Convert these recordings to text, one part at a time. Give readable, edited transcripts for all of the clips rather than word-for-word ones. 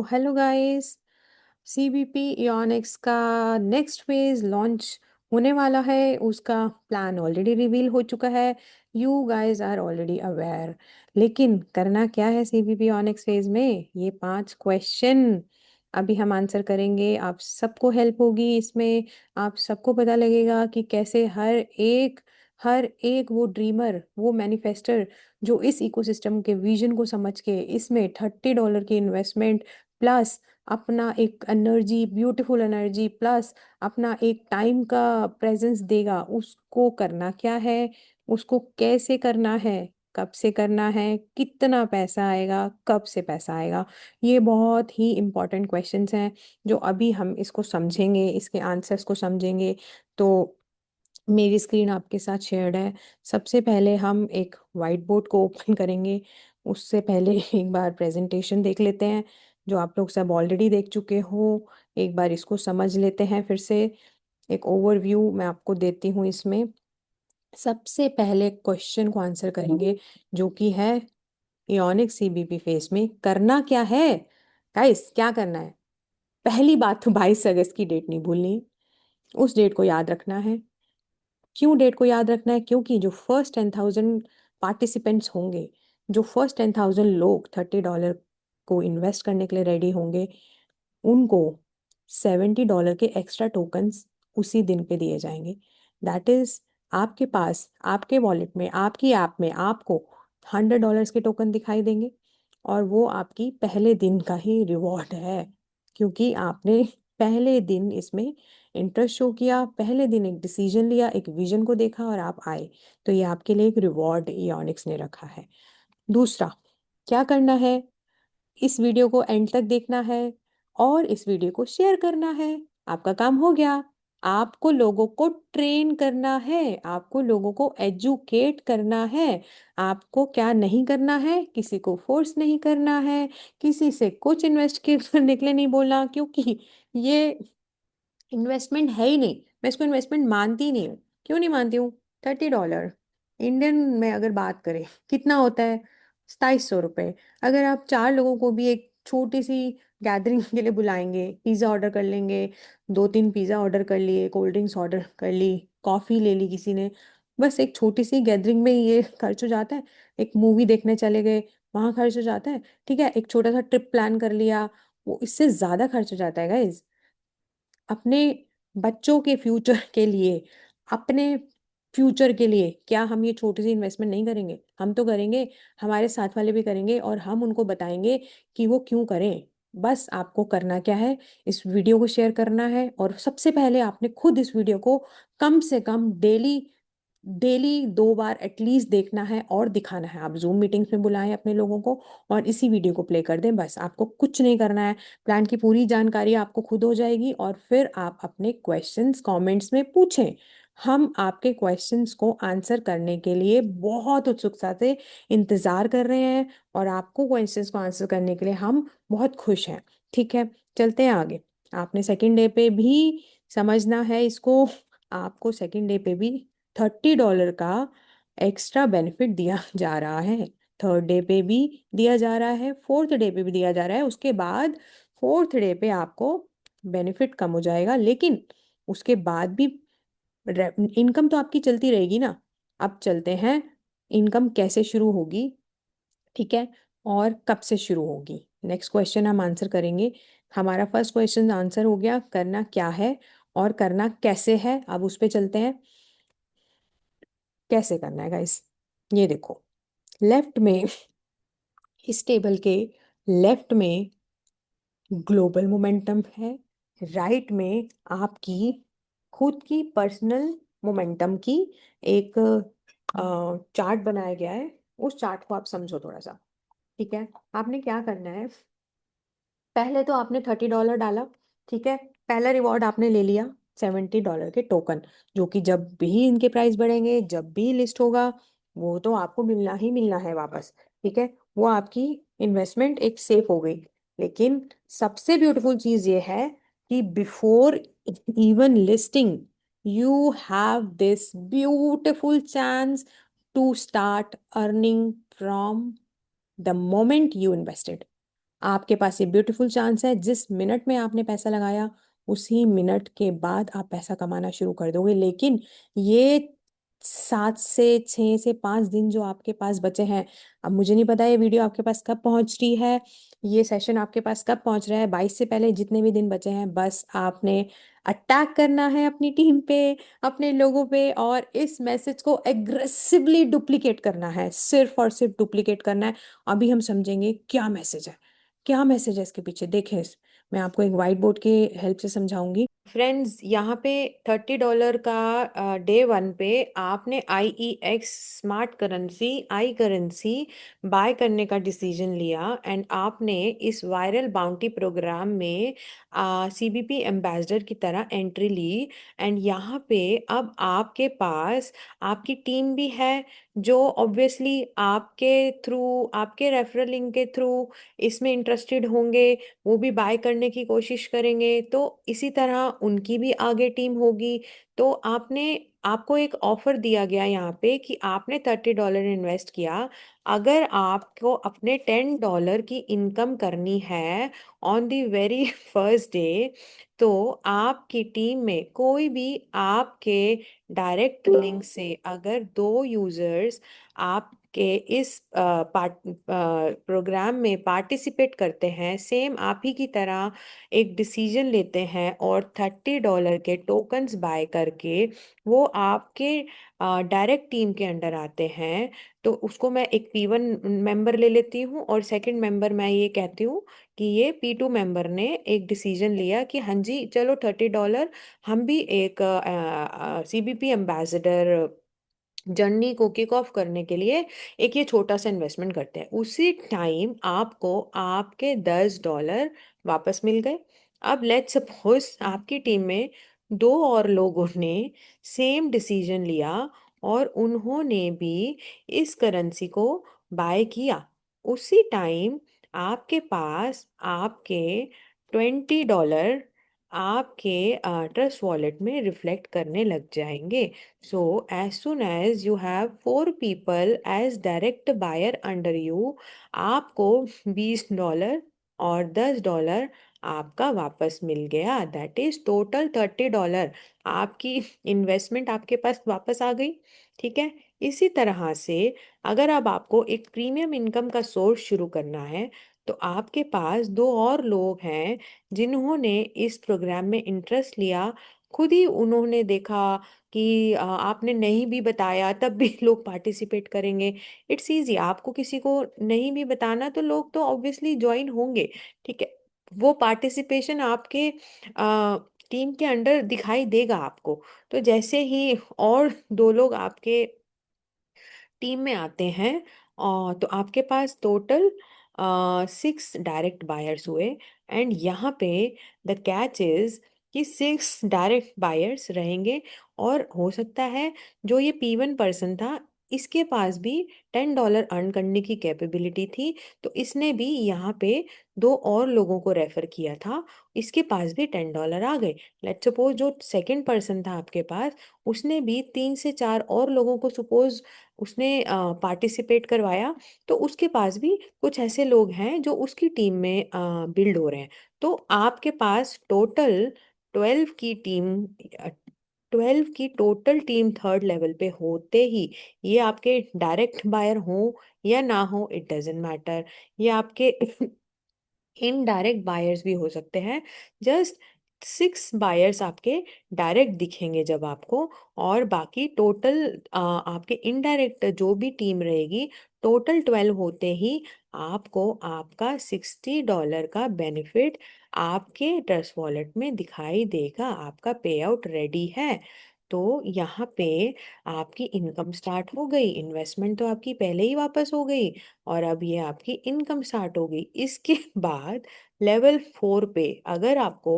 Hello guys. CBP इयोनिक्स का next phase launch होने वाला है। उसका प्लान ऑलरेडी रिवील हो चुका है। You guys are already aware. लेकिन करना क्या है सीबीपी इयोनिक्स फेज में, ये 5 क्वेश्चन अभी हम आंसर करेंगे। आप सबको हेल्प होगी इसमें। आप सबको पता लगेगा कि कैसे हर एक वो ड्रीमर, वो मैनिफेस्टर जो इस इकोसिस्टम के विजन को समझ के इसमें $30 की इन्वेस्टमेंट प्लस अपना एक एनर्जी, ब्यूटीफुल एनर्जी प्लस अपना एक टाइम का प्रेजेंस देगा, उसको करना क्या है, उसको कैसे करना है, कब से करना है, कितना पैसा आएगा, कब से पैसा आएगा। ये बहुत ही इम्पोर्टेंट क्वेश्चंस हैं जो अभी हम इसको समझेंगे, इसके आंसर्स को समझेंगे। तो मेरी स्क्रीन आपके साथ शेयर्ड है। सबसे पहले हम एक वाइट बोर्ड को ओपन करेंगे। उससे पहले एक बार प्रेजेंटेशन देख लेते हैं जो आप लोग सब ऑलरेडी देख चुके हो। एक बार इसको समझ लेते हैं फिर से। एक ओवरव्यू मैं आपको देती हूँ इसमें। सबसे पहले क्वेश्चन को आंसर करेंगे जो कि है इयोनिक सीबीपी फेस में करना क्या है। गाइस क्या करना है? पहली बात तो 22 अगस्त की डेट नहीं भूलनी, उस डेट को याद रखना है। क्यों डेट को याद रखना है? क्योंकि जो फर्स्ट 10,000 पार्टिसिपेंट्स होंगे, जो फर्स्ट 10,000 लोग $30 को इन्वेस्ट करने के लिए रेडी होंगे, उनको $70 के एक्स्ट्रा टोकन्स उसी दिन पे दिए जाएंगे। दैट इज, आपके पास आपके वॉलेट में, आपकी ऐप में आपको $100 के टोकन दिखाई देंगे और वो आपकी पहले दिन का ही रिवॉर्ड है। क्योंकि आपने पहले दिन इसमें इंटरेस्ट शो किया, पहले दिन एक डिसीजन लिया, एक विजन को देखा और आप आए। तो ये आपके लिए एक रिवॉर्ड इयोनिक्स ने रखा है। दूसरा, क्या करना है? इस वीडियो को एंड तक देखना है और इस वीडियो को शेयर करना है। आपका काम हो गया। आपको लोगों को ट्रेन करना है, आपको लोगों को एजुकेट करना है। आपको क्या नहीं करना है? किसी को फोर्स नहीं करना है, किसी से कुछ इन्वेस्ट करने के लिए नहीं बोलना, क्योंकि ये इन्वेस्टमेंट है ही नहीं। मैं इसको इन्वेस्टमेंट मानती ही नहीं हूँ। क्यों नहीं मानती हूँ? $30 इंडियन में अगर बात करें कितना होता है? ₹2700। अगर आप 4 लोगों को भी एक छोटी सी गैदरिंग के लिए बुलाएंगे, पिज़्ज़ा ऑर्डर कर लेंगे, 2-3 पिज़्ज़ा ऑर्डर कर लिए, कोल्ड ड्रिंक्स ऑर्डर कर ली, कॉफ़ी ले ली किसी ने, बस एक छोटी सी गैदरिंग में ये खर्च हो जाता है। एक मूवी देखने चले गए, वहाँ खर्च हो जाता है। ठीक है, एक छोटा सा ट्रिप प्लान कर लिया, वो इससे ज़्यादा खर्च हो जाता है गाइज। अपने बच्चों के फ्यूचर के लिए, अपने फ्यूचर के लिए क्या हम ये छोटी सी इन्वेस्टमेंट नहीं करेंगे? हम तो करेंगे, हमारे साथ वाले भी करेंगे और हम उनको बताएंगे कि वो क्यों करें। बस आपको करना क्या है? इस वीडियो को शेयर करना है और सबसे पहले आपने खुद इस वीडियो को कम से कम डेली डेली 2 बार एटलीस्ट देखना है और दिखाना है। आप जूम मीटिंग्स में बुलाएं अपने लोगों को और इसी वीडियो को प्ले कर दें। बस आपको कुछ नहीं करना है। प्लान की पूरी जानकारी आपको खुद हो जाएगी और फिर आप अपने क्वेश्चंस कमेंट्स में पूछें। हम आपके क्वेश्चंस को आंसर करने के लिए बहुत उत्सुकता से इंतज़ार कर रहे हैं और आपको क्वेश्चंस को आंसर करने के लिए हम बहुत खुश हैं। ठीक है, चलते हैं आगे। आपने सेकेंड डे पे भी समझना है इसको। आपको सेकेंड डे पे भी $30 का एक्स्ट्रा बेनिफिट दिया जा रहा है। थर्ड डे पे भी दिया जा रहा है, फोर्थ डे पे भी दिया जा रहा है। उसके बाद फोर्थ डे पे आपको बेनिफिट कम हो जाएगा, लेकिन उसके बाद भी इनकम तो आपकी चलती रहेगी ना। अब चलते हैं, इनकम कैसे शुरू होगी, ठीक है, और कब से शुरू होगी। नेक्स्ट क्वेश्चन हम आंसर करेंगे। हमारा फर्स्ट क्वेश्चन आंसर हो गया, करना क्या है और करना कैसे है। अब उस पे चलते हैं, कैसे करना है गाइस। ये देखो, लेफ्ट में, इस टेबल के लेफ्ट में ग्लोबल मोमेंटम है, राइट में आपकी खुद की पर्सनल मोमेंटम की एक चार्ट बनाया गया है। उस चार्ट को आप समझो थोड़ा सा। ठीक है, आपने क्या करना है? पहले तो आपने $30 डाला, ठीक है, पहला रिवॉर्ड आपने ले लिया, $70 के टोकन, जो कि जब भी इनके प्राइस बढ़ेंगे, जब भी लिस्ट होगा, वो तो आपको मिलना ही मिलना है वापस। ठीक है, वो आपकी इन्वेस्टमेंट एक सेफ हो गई। लेकिन सबसे ब्यूटीफुल चीज ये है कि before even listing you have this beautiful chance to start earning from the moment you invested. आपके पास ये ब्यूटीफुल चांस है, जिस मिनट में आपने पैसा लगाया उसी मिनट के बाद आप पैसा कमाना शुरू कर दोगे। लेकिन ये 7 से 6 से 5 दिन जो आपके पास बचे हैं, अब मुझे नहीं पता ये वीडियो आपके पास कब पहुंच रही है, ये सेशन आपके पास कब पहुंच रहा है, 22 से पहले जितने भी दिन बचे हैं, बस आपने अटैक करना है अपनी टीम पे, अपने लोगों पे, और इस मैसेज को एग्रेसिवली डुप्लीकेट करना है, सिर्फ और सिर्फ डुप्लीकेट करना है। अभी हम समझेंगे क्या मैसेज है, क्या मैसेज है इसके पीछे। देखें, मैं आपको एक व्हाइट बोर्ड के हेल्प से समझाऊंगी। फ्रेंड्स, यहाँ पे $30 का डे वन पे आपने IEX स्मार्ट करेंसी, आई करेंसी बाय करने का डिसीजन लिया, एंड आपने इस वायरल बाउंटी प्रोग्राम में CBP एम्बेसडर की तरह एंट्री ली। एंड यहाँ पे अब आपके पास आपकी टीम भी है, जो ऑब्वियसली आपके थ्रू, आपके रेफरल लिंक के थ्रू इसमें इंटरेस्टेड होंगे, वो भी बाय करने की कोशिश करेंगे, तो इसी तरह उनकी भी आगे टीम होगी। तो आपको एक ऑफर दिया गया यहाँ पे कि आपने $30 इन्वेस्ट किया, अगर आपको अपने $10 की इनकम करनी है on the very first day, तो आपकी टीम में कोई भी आपके डायरेक्ट लिंक से अगर 2 यूजर्स आपके इस प्रोग्राम में पार्टिसिपेट करते हैं, सेम आप ही की तरह एक डिसीजन लेते हैं और $30 के टोकन्स बाय करके वो आपके डायरेक्ट टीम के अंडर आते हैं, तो उसको मैं एक P1 मेंबर ले लेती हूँ, और सेकंड मेंबर मैं ये कहती हूँ कि ये P2 मेंबर ने एक डिसीजन लिया कि हाँ जी चलो $30, हम भी एक CBP एम्बेसडर जर्नी को किक ऑफ करने के लिए एक ये छोटा सा इन्वेस्टमेंट करते हैं। उसी टाइम आपको आपके $10 वापस मिल गए। अब लेट्स सपोज आपकी टीम में 2 और लोगों ने सेम डिसीजन लिया और उन्होंने भी इस करेंसी को बाय किया। उसी टाइम आपके पास आपके $20 आपके ट्रस्ट वॉलेट में रिफ्लेक्ट करने लग जाएंगे। So, as soon as you have 4 people as direct buyer under you, आपको $20 और $10 आपका वापस मिल गया। That is total $30। आपकी इन्वेस्टमेंट आपके पास वापस आ गई। ठीक है। इसी तरह से अगर अब आपको एक प्रीमियम इनकम का सोर्स शुरू करना है, तो आपके पास 2 और लोग हैं जिन्होंने इस प्रोग्राम में इंटरेस्ट लिया। खुद ही उन्होंने देखा कि आपने नहीं भी बताया तब भी लोग पार्टिसिपेट करेंगे। इट्स इजी, आपको किसी को नहीं भी बताना तो लोग तो ऑब्वियसली ज्वाइन होंगे। ठीक है। वो पार्टिसिपेशन आपके टीम के अंडर दिखाई देगा आपको। तो जैसे ही और 2 लोग आपके टीम में आते हैं, तो आपके पास टोटल 6 डायरेक्ट बायर्स हुए। एंड यहाँ पे द कैच इज कि 6 डायरेक्ट बायर्स रहेंगे, और हो सकता है जो ये P1 पर्सन था, इसके पास भी $10 अर्न करने की कैपेबिलिटी थी, तो इसने भी यहाँ पे 2 और लोगों को रेफर किया था, इसके पास भी $10 आ गए। लेट्स सपोज जो सेकंड पर्सन था आपके पास, उसने भी 3 से 4 और लोगों को सपोज उसने पार्टिसिपेट करवाया, तो उसके पास भी कुछ ऐसे लोग हैं जो उसकी टीम में बिल्ड हो रहे हैं। तो आपके पास टोटल 12 की टीम, 12 की टोटल टीम थर्ड लेवल पे होते ही, ये आपके डायरेक्ट बायर हो या ना हो, इट डजेंट मैटर, ये आपके इनडायरेक्ट बायर्स भी हो सकते हैं। जस्ट 6 बायर्स आपके डायरेक्ट दिखेंगे जब आपको, और बाकी टोटल आपके इनडायरेक्ट जो भी टीम रहेगी, टोटल 12 होते ही आपको आपका $60 का बेनिफिट आपके ट्रस्ट वॉलेट में दिखाई देगा। आपका पे आउट रेडी है। तो यहाँ पे आपकी इनकम स्टार्ट हो गई, इन्वेस्टमेंट तो आपकी पहले ही वापस हो गई, और अब ये आपकी इनकम स्टार्ट हो गई। इसके बाद लेवल 4 पे अगर आपको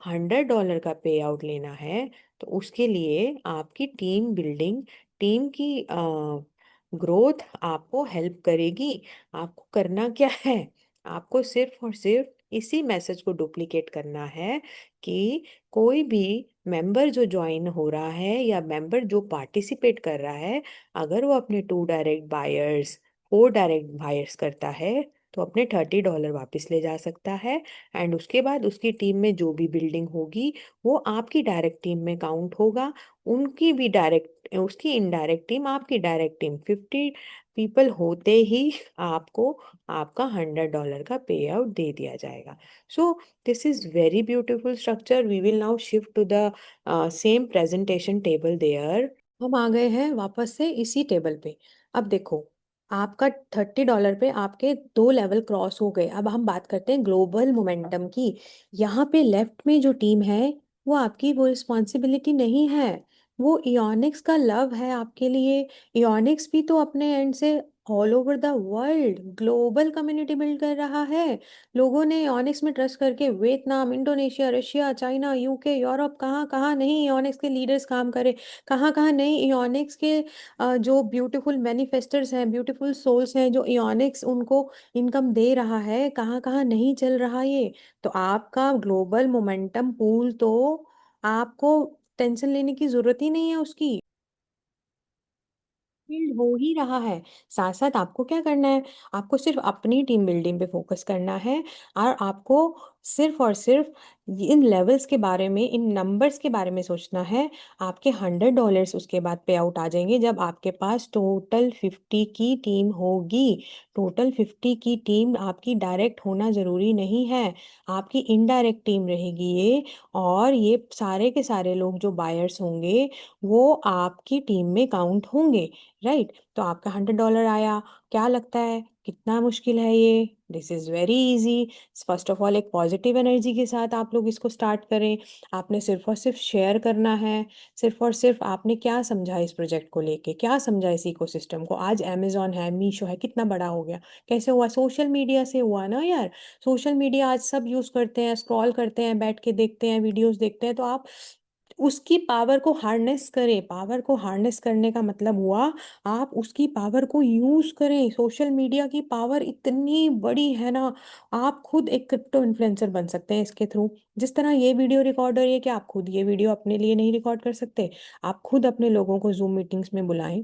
$100 का पे आउट लेना है, तो उसके लिए आपकी टीम बिल्डिंग, टीम की ग्रोथ आपको हेल्प करेगी। आपको करना क्या है, आपको सिर्फ और सिर्फ इसी मैसेज को डुप्लीकेट करना है कि कोई भी मेंबर जो ज्वाइन हो रहा है या मेंबर जो पार्टिसिपेट कर रहा है, अगर वो अपने 2 डायरेक्ट बायर्स, 4 डायरेक्ट बायर्स करता है, तो अपने $30 वापस ले जा सकता है। एंड उसके बाद उसकी टीम में जो भी बिल्डिंग होगी वो आपकी डायरेक्ट टीम में काउंट होगा, उनकी भी डायरेक्ट, उसकी इनडायरेक्ट टीम, आपकी डायरेक्ट टीम, 50 पीपल होते ही आपको आपका $100 का पे आउट दे दिया जाएगा। So this is very beautiful structure. We will now shift to the same presentation table there. हम आ गए हैं वापस से इसी टेबल पे। अब देखो, आपका $30 पे आपके दो लेवल क्रॉस हो गए। अब हम बात करते हैं ग्लोबल मोमेंटम की। यहाँ पे लेफ्ट में जो टीम है वो आपकी वो रिस्पॉन्सिबिलिटी नहीं है, वो इयोनिक्स का लव है आपके लिए। इयोनिक्स भी तो अपने एंड से all over the world global community build कर रहा है। लोगों ने इयोनिक्स में ट्रस्ट करके Vietnam, Indonesia, Russia, China, UK, Europe, कहाँ कहाँ नहीं इयोनिक्स के लीडर्स काम करे, कहाँ कहाँ नहीं इयोनिक्स के जो ब्यूटीफुल मैनिफेस्टर्स हैं, ब्यूटीफुल सोल्स हैं, जो इयोनिक्स उनको इनकम दे रहा है, कहाँ कहाँ नहीं चल रहा ये। तो आपका ग्लोबल मोमेंटम पूल तो आपको टेंशन लेने की जरूरत ही नहीं है उसकी, बिल्ड हो ही रहा है। साथ साथ आपको क्या करना है, आपको सिर्फ अपनी टीम बिल्डिंग पे फोकस करना है। और आपको सिर्फ और सिर्फ इन लेवल्स के बारे में, इन नंबर्स के बारे में सोचना है। आपके $100 उसके बाद पे आउट आ जाएंगे जब आपके पास टोटल 50 की टीम होगी। टोटल 50 की टीम आपकी डायरेक्ट होना जरूरी नहीं है, आपकी इनडायरेक्ट टीम रहेगी ये। और ये सारे के सारे लोग जो बायर्स होंगे वो आपकी टीम में काउंट होंगे, राइट। तो आपका $100 आया। क्या लगता है कितना मुश्किल है ये? This is very easy. First of all एक पॉजिटिव एनर्जी के साथ आप लोग इसको स्टार्ट करें। आपने सिर्फ और सिर्फ शेयर करना है। सिर्फ और सिर्फ आपने क्या समझा इस प्रोजेक्ट को लेके, क्या समझा इस इकोसिस्टम को। आज अमेजोन है, मीशो है, कितना बड़ा हो गया। कैसे हुआ? सोशल मीडिया से हुआ ना यार। सोशल मीडिया आज सब यूज करते हैं, स्क्रॉल करते हैं, बैठ के देखते हैं, वीडियोस देखते हैं। तो आप उसकी पावर को हार्नेस करें। पावर को हार्नेस करने का मतलब हुआ आप उसकी पावर को यूज करें। सोशल मीडिया की पावर इतनी बड़ी है ना, आप खुद एक क्रिप्टो इन्फ्लुएंसर बन सकते हैं इसके थ्रू। जिस तरह ये वीडियो रिकॉर्डर है, कि आप खुद ये वीडियो अपने लिए नहीं रिकॉर्ड कर सकते? आप खुद अपने लोगों को जूम मीटिंग्स में बुलाएं,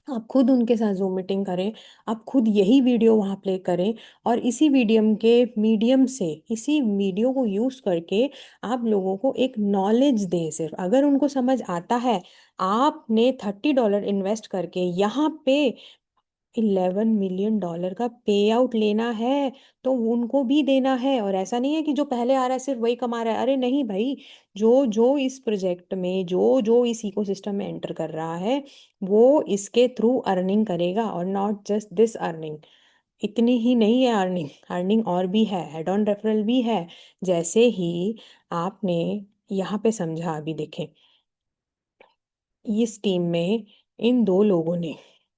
आप खुद उनके साथ जूम मीटिंग करें, आप खुद यही वीडियो वहाँ प्ले करें। और इसी मीडियम से, इसी वीडियो को यूज़ करके आप लोगों को एक नॉलेज दें। सिर्फ अगर उनको समझ आता है, आपने $30 इन्वेस्ट करके यहाँ पे $11 मिलियन का पे आउट लेना है, तो उनको भी देना है। और ऐसा नहीं है कि जो पहले आ रहा है सिर्फ वही कमा रहा है। अरे नहीं भाई, जो जो इस प्रोजेक्ट में, जो जो इस इकोसिस्टम में एंटर कर रहा है वो इसके थ्रू अर्निंग करेगा। और नॉट जस्ट दिस अर्निंग, इतनी ही नहीं है अर्निंग, अर्निंग और भी है, हेड ऑन रेफरल भी है। जैसे ही आपने यहाँ पे समझा, अभी देखें इस टीम में इन दो लोगों ने,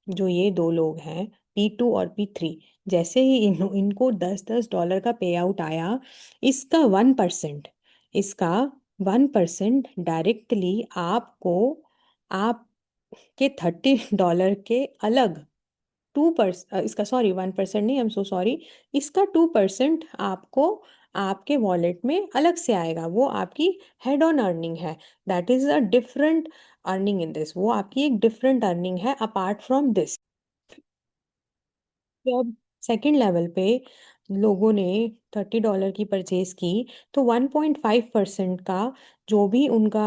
जो ये दो लोग हैं P2 और P3, जैसे ही इनको $10-10 का पे आउट आया, इसका 1%, इसका 1% डायरेक्टली आपको, आपके $30 के अलग 2%, इसका सॉरी 1% नहीं, आई एम सो सॉरी, इसका 2% आपको आपके वॉलेट में अलग से आएगा। वो आपकी हेड ऑन अर्निंग है। That is a different earning in this, वो आपकी एक डिफरेंट अर्निंग है अपार्ट फ्रॉम दिस। जब सेकंड लेवल पे लोगों ने $30 की परचेज की, तो 1.5% का जो भी उनका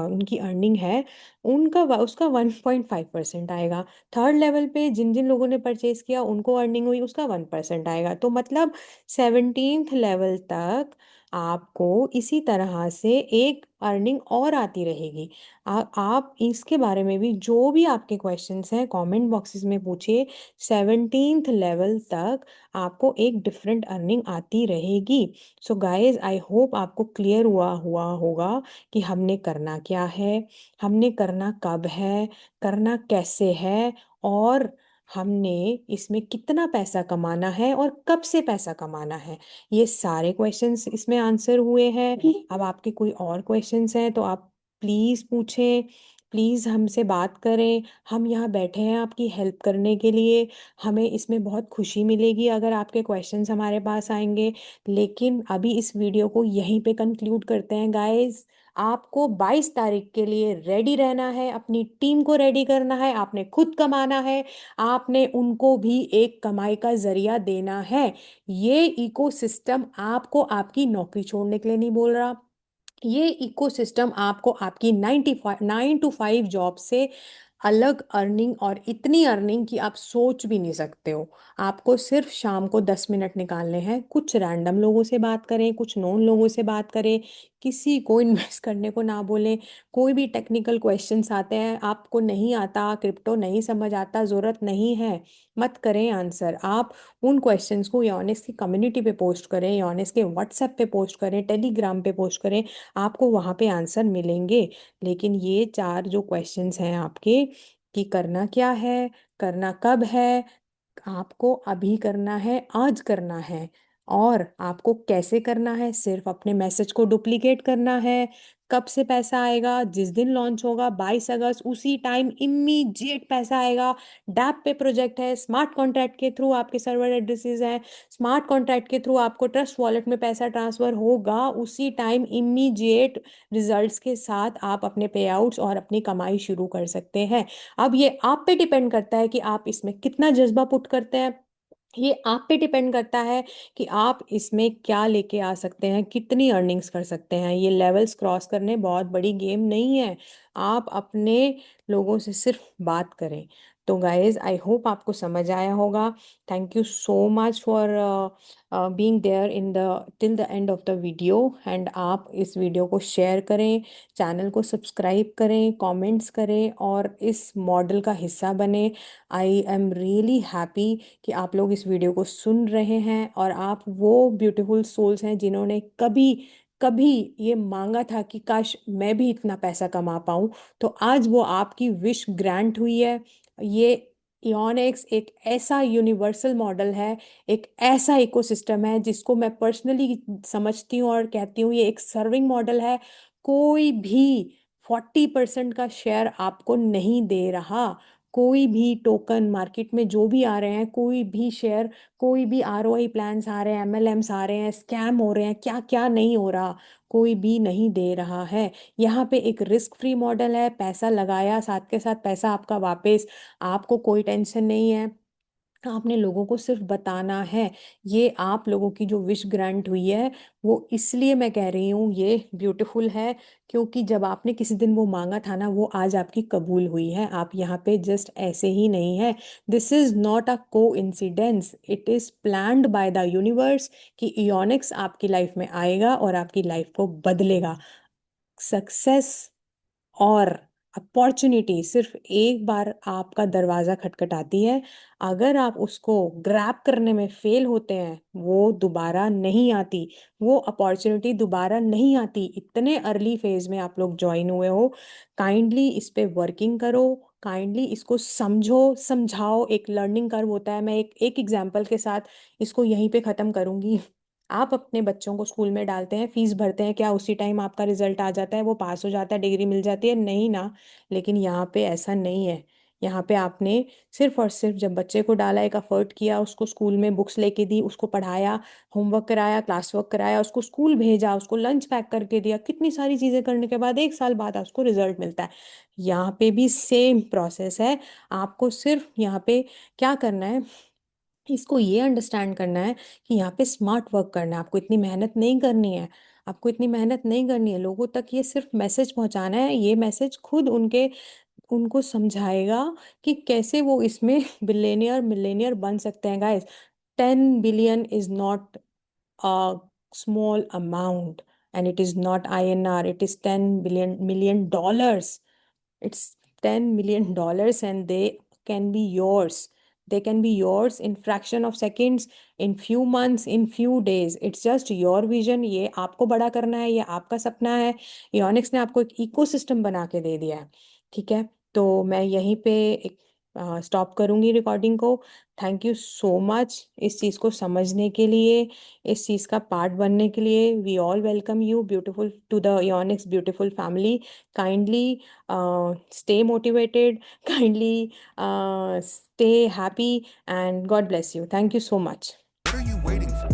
उनकी अर्निंग है, उसका 1.5% आएगा। थर्ड लेवल पे जिन जिन लोगों ने परचेज किया उनको अर्निंग हुई, उसका 1% आएगा। तो मतलब 17th लेवल तक आपको इसी तरह से एक अर्निंग और आती रहेगी। आप इसके बारे में भी जो भी आपके क्वेश्चंस हैं कमेंट बॉक्सेस में पूछिए। 17th लेवल तक आपको एक डिफरेंट अर्निंग आती रहेगी। सो गाइज, आई होप आपको क्लियर हुआ हुआ होगा कि हमने करना क्या है, हमने करना कब है, करना कैसे है, और हमने इसमें कितना पैसा कमाना है और कब से पैसा कमाना है। ये सारे क्वेश्चंस इसमें आंसर हुए हैं। अब आपके कोई और क्वेश्चंस हैं तो आप प्लीज़ पूछें। प्लीज़ हमसे बात करें। हम यहाँ बैठे हैं आपकी हेल्प करने के लिए। हमें इसमें बहुत खुशी मिलेगी अगर आपके क्वेश्चंस हमारे पास आएंगे। लेकिन अभी इस वीडियो को यहीं पे कंक्लूड करते हैं गाइस। आपको 22 तारीख के लिए रेडी रहना है, अपनी टीम को रेडी करना है, आपने खुद कमाना है, आपने उनको भी एक कमाई का जरिया देना है। ये इकोसिस्टम आपको आपकी नौकरी छोड़ने के लिए नहीं बोल रहा। ये इकोसिस्टम आपको आपकी 9 to 5 जॉब से अलग अर्निंग, और इतनी अर्निंग कि आप सोच भी नहीं सकते हो। आपको सिर्फ शाम को 10 मिनट निकालने हैं, कुछ रैंडम लोगों से बात करें, कुछ नोन लोगों से बात करें, किसी को इन्वेस्ट करने को ना बोलें। कोई भी टेक्निकल क्वेश्चंस आते हैं, आपको नहीं आता, क्रिप्टो नहीं समझ आता, ज़रूरत नहीं है, मत करें आंसर। आप उन क्वेश्चंस को योनेक्स की कम्युनिटी पे पोस्ट करें, योनेक्स के व्हाट्सएप पे पोस्ट करें, टेलीग्राम पे पोस्ट करें, आपको वहाँ पे आंसर मिलेंगे। लेकिन ये 4 जो क्वेश्चंस हैं आपके, कि करना क्या है, करना कब है, आपको अभी करना है, आज करना है, और आपको कैसे करना है, सिर्फ अपने मैसेज को डुप्लीकेट करना है। कब से पैसा आएगा? जिस दिन लॉन्च होगा 22 अगस्त, उसी टाइम इमीडिएट पैसा आएगा। डैप पे प्रोजेक्ट है, स्मार्ट कॉन्ट्रैक्ट के थ्रू आपके सर्वर एड्रेसेस हैं, स्मार्ट कॉन्ट्रैक्ट के थ्रू आपको ट्रस्ट वॉलेट में पैसा ट्रांसफर होगा, उसी टाइम इमीडिएट रिजल्ट्स के साथ आप अपने पे आउट्स और अपनी कमाई शुरू कर सकते हैं। अब ये आप पे डिपेंड करता है कि आप इसमें कितना जज्बा पुट करते हैं। ये आप पे डिपेंड करता है कि आप इसमें क्या लेके आ सकते हैं, कितनी अर्निंग्स कर सकते हैं। ये लेवल्स क्रॉस करने बहुत बड़ी गेम नहीं है। आप अपने लोगों से सिर्फ बात करें। तो गाइज, आई होप आपको समझ आया होगा। Thank you so much for being there in the till the end of the video. And आप इस वीडियो को शेयर करें, चैनल को सब्सक्राइब करें, कमेंट्स करें, और इस मॉडल का हिस्सा बने। आई एम रियली हैप्पी कि आप लोग इस वीडियो को सुन रहे हैं, और आप वो ब्यूटीफुल सोल्स हैं जिन्होंने कभी कभी ये मांगा था कि काश मैं भी इतना पैसा कमा पाऊँ। तो आज वो आपकी विश ग्रांट हुई है। ये इयोनेक्स एक ऐसा यूनिवर्सल मॉडल है, एक ऐसा इकोसिस्टम है जिसको मैं पर्सनली समझती हूँ और कहती हूँ ये एक सर्विंग मॉडल है। कोई भी 40% का शेयर आपको नहीं दे रहा। कोई भी टोकन मार्केट में जो भी आ रहे हैं, कोई भी शेयर, कोई भी आरओआई प्लान्स आ रहे हैं, एमएलएम्स आ रहे हैं, स्कैम हो रहे हैं, क्या क्या नहीं हो रहा, कोई भी नहीं दे रहा है। यहाँ पे एक रिस्क फ्री मॉडल है, पैसा लगाया, साथ के साथ पैसा आपका वापस, आपको कोई टेंशन नहीं है। आपने लोगों को सिर्फ बताना है। ये आप लोगों की जो विश ग्रांट हुई है, वो इसलिए मैं कह रही हूँ ये ब्यूटीफुल है, क्योंकि जब आपने किसी दिन वो मांगा था ना, वो आज आपकी कबूल हुई है। आप यहाँ पे जस्ट ऐसे ही नहीं है। दिस इज नॉट अ को incidence, it is planned by the universe कि इयोनिक्स आपकी लाइफ में आएगा और आपकी लाइफ को बदलेगा। सक्सेस और अपॉर्चुनिटी सिर्फ एक बार आपका दरवाज़ा खटखटाती है। अगर आप उसको ग्रैब करने में फेल होते हैं, वो दोबारा नहीं आती। वो अपॉर्चुनिटी दोबारा नहीं आती। इतने अर्ली फेज में आप लोग ज्वाइन हुए हो, काइंडली इस पे वर्किंग करो, काइंडली इसको समझो, समझाओ। एक लर्निंग कर्व होता है। मैं एक एग्जांपल के साथ इसको यहीं पे ख़त्म करूँगी। आप अपने बच्चों को स्कूल में डालते हैं, फीस भरते हैं, क्या उसी टाइम आपका रिजल्ट आ जाता है, वो पास हो जाता है, डिग्री मिल जाती है? नहीं ना। लेकिन यहाँ पे ऐसा नहीं है। यहाँ पे आपने सिर्फ और सिर्फ जब बच्चे को डाला, एक एफर्ट किया, उसको स्कूल में बुक्स लेके दी, उसको पढ़ाया, होमवर्क कराया, क्लास वर्क कराया, उसको स्कूल भेजा, उसको लंच पैक करके दिया, कितनी सारी चीज़ें करने के बाद 1 साल बाद उसको रिजल्ट मिलता है। यहाँ पे भी सेम प्रोसेस है। आपको सिर्फ यहाँ पे क्या करना है, इसको ये अंडरस्टैंड करना है कि यहाँ पे स्मार्ट वर्क करना है। आपको इतनी मेहनत नहीं करनी है। आपको इतनी मेहनत नहीं करनी है। लोगों तक ये सिर्फ मैसेज पहुंचाना है। ये मैसेज खुद उनको समझाएगा कि कैसे वो इसमें बिलियनियर मिलेनियर बन सकते हैं। Guys, 10 billion is not a small amount, and it is not INR, it is 10 billion million dollars. It's $10 million, and they can be yours. They can be yours in fraction of seconds, in few months, in few days. It's just your vision. ये आपको बड़ा करना है, ये आपका सपना है। Yonex ने आपको एक इकोसिस्टम बना के दे दिया है। ठीक है। तो मैं यहीं पे स्टॉप करूँगी रिकॉर्डिंग को। थैंक यू सो मच इस चीज़ को समझने के लिए, इस चीज़ का पार्ट बनने के लिए। We all welcome you beautiful to the Yonex beautiful family. Kindly stay motivated, kindly stay happy, and God bless you. Thank you so much. What are you waiting for?